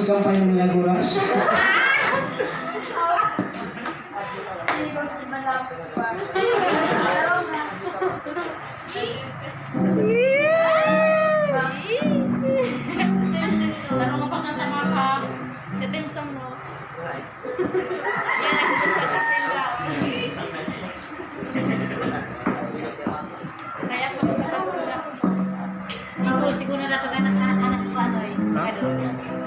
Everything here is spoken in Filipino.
kampay ng Laguras. Hindi ko malapit pa. Pero na. Tarong mo pang natama ka. Katimsong mo. Yan, nagpapagsa ka tila. Kaya ko sa pagpula. Ikaw, siguro na ito ka anak ko ano eh.